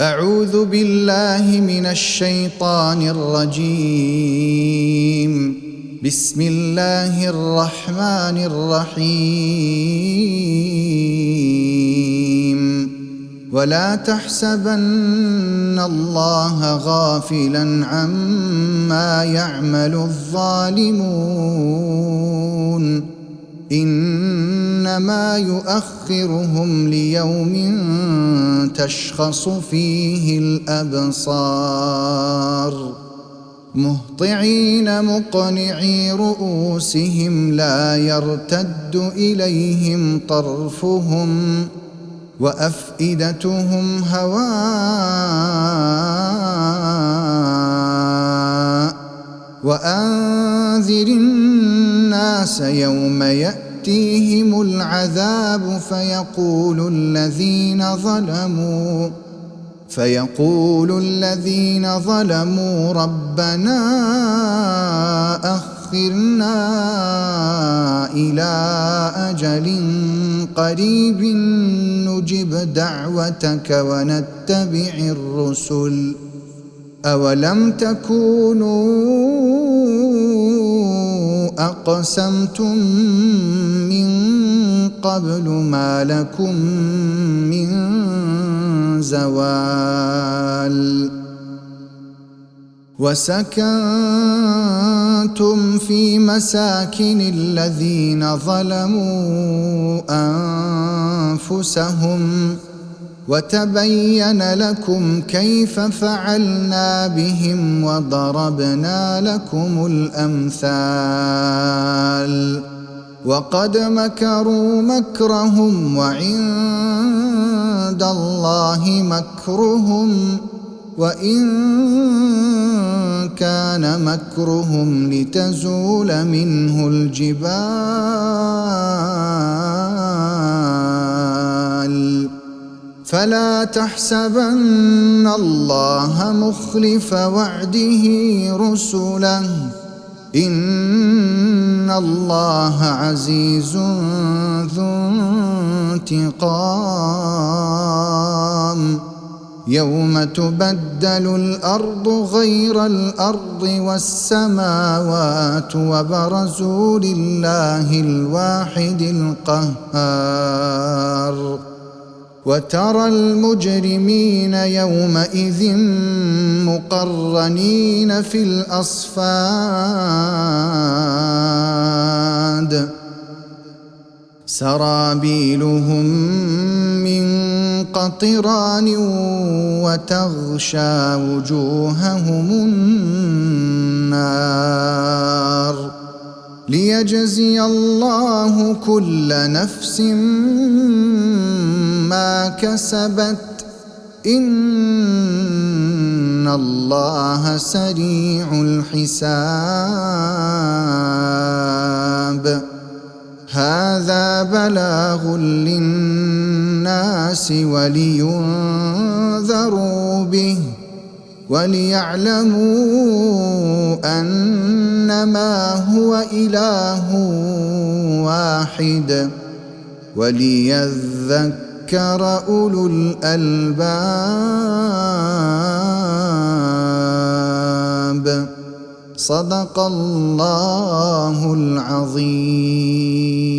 أعوذ بالله من الشيطان الرجيم. بسم الله الرحمن الرحيم. ولا تحسبن الله غافلا عما يعمل الظالمون، إنما يؤخرهم ليوم تشخص فيه الأبصار، مهطعين مقنعي رؤوسهم لا يرتد إليهم طرفهم وأفئدتهم هواء. وأنذر الناس يوم يأتيهم العذاب فيقول الذين ظلموا ربنا أخرنا إلى أجل قريب نجب دعوتك ونتبع الرسل، أولم تكونوا أقسمتم من قبل ما لكم من زوال. وسكنتم في مساكن الذين ظلموا أنفسهم وتبين لكم كيف فعلنا بهم وضربنا لكم الأمثال. وقد مكروا مكرهم وعند الله مكرهم وإن كان مكرهم لتزول منه الجبال. فلا تحسبن الله مخلف وعده رسله، إن الله عزيز ذو انتقام. يوم تبدل الأرض غير الأرض والسماوات وبرزوا لله الواحد القهار. وترى المجرمين يومئذ مقرنين في الأصفاد، سرابيلهم من قطران وتغشى وجوههم النار. ليجزي الله كل نفس ما كسبت، إن الله سريع الحساب. هذا بلاغ للناس ولينذروا به وليعلموا أنما هو إله واحد وليذكر أولو الألباب. صدق الله العظيم.